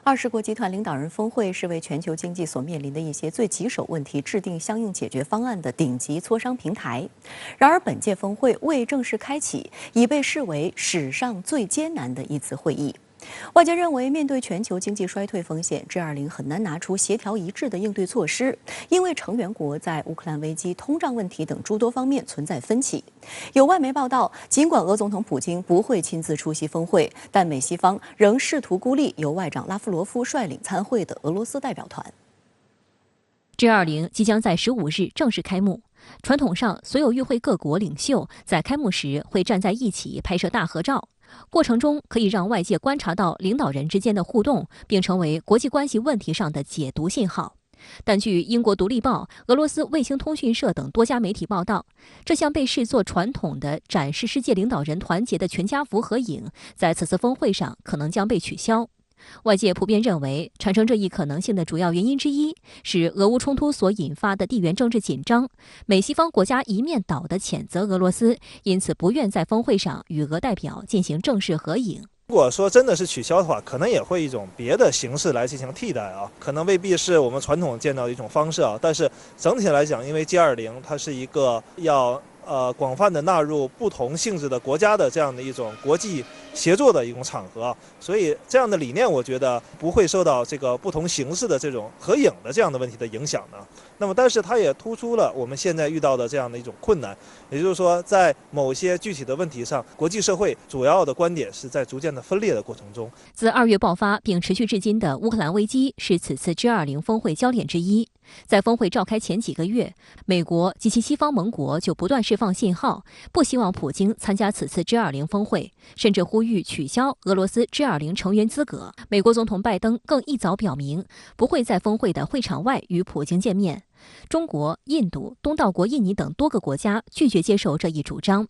20国集团领导人峰会是为全球经济所面临的一些最棘手问题制定相应解决方案的顶级磋商平台。然而，本届峰会未正式开启，已被视为史上最艰难的一次会议。外界认为，面对全球经济衰退风险，G20很难拿出协调一致的应对措施，因为成员国在乌克兰危机、通胀问题等诸多方面存在分歧。有外媒报道，尽管俄总统普京不会亲自出席峰会，但美西方仍试图孤立由外长拉夫罗夫率领参会的俄罗斯代表团。G20即将在15日正式开幕。传统上，所有与会各国领袖在开幕时会站在一起拍摄大合照。过程中可以让外界观察到领导人之间的互动，并成为国际关系问题上的解读信号。但据英国《独立报》、俄罗斯卫星通讯社等多家媒体报道，这项被视作传统的展示世界领导人团结的全家福合影，在此次峰会上可能将被取消。外界普遍认为，产生这一可能性的主要原因之一是俄乌冲突所引发的地缘政治紧张，美西方国家一面倒地谴责俄罗斯，因此不愿在峰会上与俄代表进行正式合影。如果说真的是取消的话，可能也会一种别的形式来进行替代啊，可能未必是我们传统见到的一种方式啊。但是整体来讲，因为 G20它是一个要广泛的纳入不同性质的国家的这样的一种国际协作的一种场合，所以这样的理念，我觉得不会受到这个不同形式的这种合影的这样的问题的影响的。那么，但是它也突出了我们现在遇到的这样的一种困难，也就是说，在某些具体的问题上，国际社会主要的观点是在逐渐的分裂的过程中。自2月爆发并持续至今的乌克兰危机是此次 G20峰会焦点之一。在峰会召开前几个月，美国及其西方盟国就不断释放信号，不希望普京参加此次 G20峰会，甚至呼吁取消俄罗斯 G20成员资格。美国总统拜登更一早表明，不会在峰会的会场外与普京见面。中国、印度、东道国印尼等多个国家拒绝接受这一主张。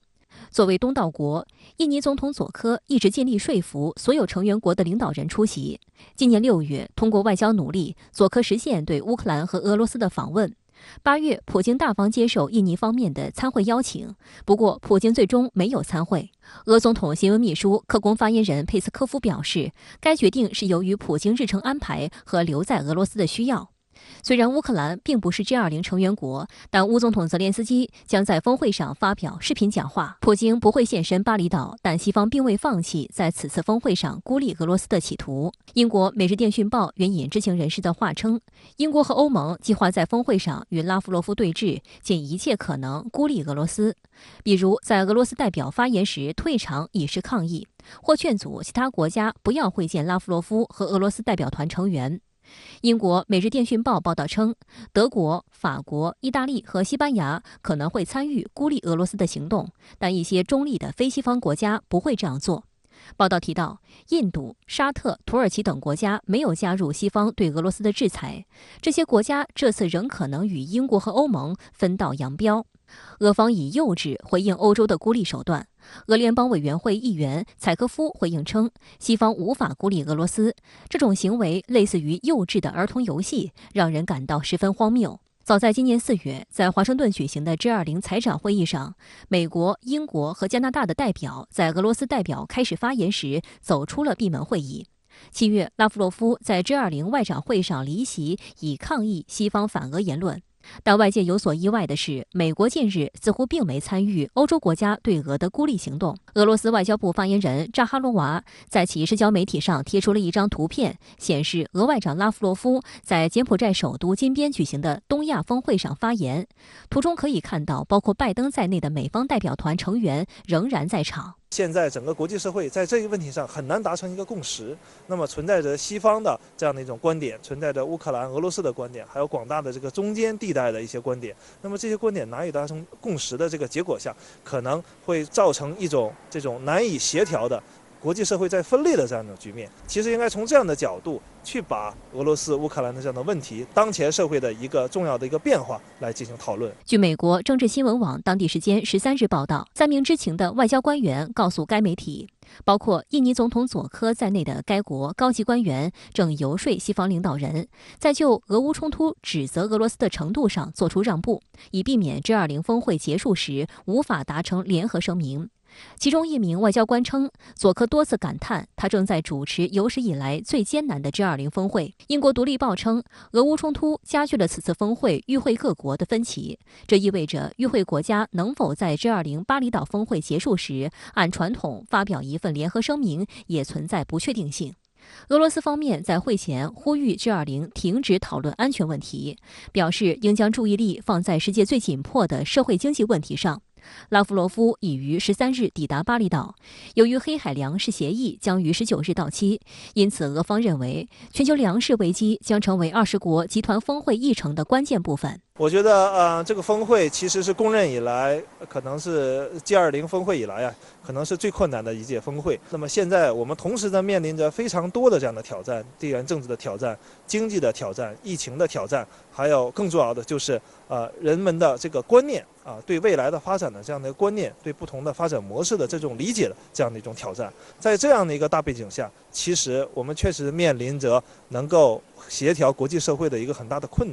作为东道国，印尼总统佐科一直尽力说服所有成员国的领导人出席。今年6月，通过外交努力，佐科实现对乌克兰和俄罗斯的访问。8月，普京大方接受印尼方面的参会邀请，不过普京最终没有参会。俄总统新闻秘书克宫发言人佩斯科夫表示，该决定是由于普京日程安排和留在俄罗斯的需要。虽然乌克兰并不是 G20成员国，但乌总统泽连斯基将在峰会上发表视频讲话。普京不会现身巴厘岛，但西方并未放弃在此次峰会上孤立俄罗斯的企图。英国《每日电讯报》援引知情人士的话称，英国和欧盟计划在峰会上与拉夫罗夫对峙，尽一切可能孤立俄罗斯，比如在俄罗斯代表发言时退场以示抗议，或劝阻其他国家不要会见拉夫罗夫和俄罗斯代表团成员。英国《每日电讯报》报道称，德国、法国、意大利和西班牙可能会参与孤立俄罗斯的行动，但一些中立的非西方国家不会这样做。报道提到，印度、沙特、土耳其等国家没有加入西方对俄罗斯的制裁，这些国家这次仍可能与英国和欧盟分道扬镳。俄方以幼稚回应欧洲的孤立手段。俄联邦委员会议员采科夫回应称，西方无法孤立俄罗斯，这种行为类似于幼稚的儿童游戏，让人感到十分荒谬。早在今年4月，在华盛顿举行的 G20财长会议上，美国、英国和加拿大的代表在俄罗斯代表开始发言时走出了闭门会议。7月，拉夫罗夫在 G20外长会上离席，以抗议西方反俄言论。但外界有所意外的是，美国近日似乎并没参与欧洲国家对俄的孤立行动。俄罗斯外交部发言人扎哈罗娃在其社交媒体上贴出了一张图片，显示俄外长拉夫罗夫在柬埔寨首都金边举行的东亚峰会上发言。图中可以看到，包括拜登在内的美方代表团成员仍然在场。现在整个国际社会在这个问题上很难达成一个共识，那么存在着西方的这样的一种观点，存在着乌克兰、俄罗斯的观点，还有广大的这个中间地带的一些观点。那么这些观点难以达成共识的这个结果下，可能会造成一种这种难以协调的国际社会在分裂的这样一种局面。其实应该从这样的角度去把俄罗斯、乌克兰的这样的问题，当前社会的一个重要的一个变化来进行讨论。据美国政治新闻网当地时间13日报道，3名知情的外交官员告诉该媒体，包括印尼总统佐科在内的该国高级官员正游说西方领导人，在就俄乌冲突指责俄罗斯的程度上做出让步，以避免 G20峰会结束时无法达成联合声明。其中一名外交官称，佐科多次感叹他正在主持有史以来最艰难的 G20 峰会。英国《独立报》称，俄乌冲突加剧了此次峰会与会各国的分歧，这意味着与会国家能否在 G20 巴厘岛峰会结束时按传统发表一份联合声明，也存在不确定性。俄罗斯方面在会前呼吁 G20 停止讨论安全问题，表示应将注意力放在世界最紧迫的社会经济问题上。拉夫罗夫已于13日抵达巴厘岛，由于黑海粮食协议将于19日到期，因此俄方认为全球粮食危机将成为20国集团峰会议程的关键部分。我觉得这个峰会其实是公认以来，可能是 G20 峰会以来可能是最困难的一届峰会。那么现在我们同时在面临着非常多的这样的挑战，地缘政治的挑战、经济的挑战、疫情的挑战，还有更重要的就是人们的这个观念对未来的发展的这样的一个观念，对不同的发展模式的这种理解的这样的一种挑战。在这样的一个大背景下，其实我们确实面临着能够协调国际社会的一个很大的困难。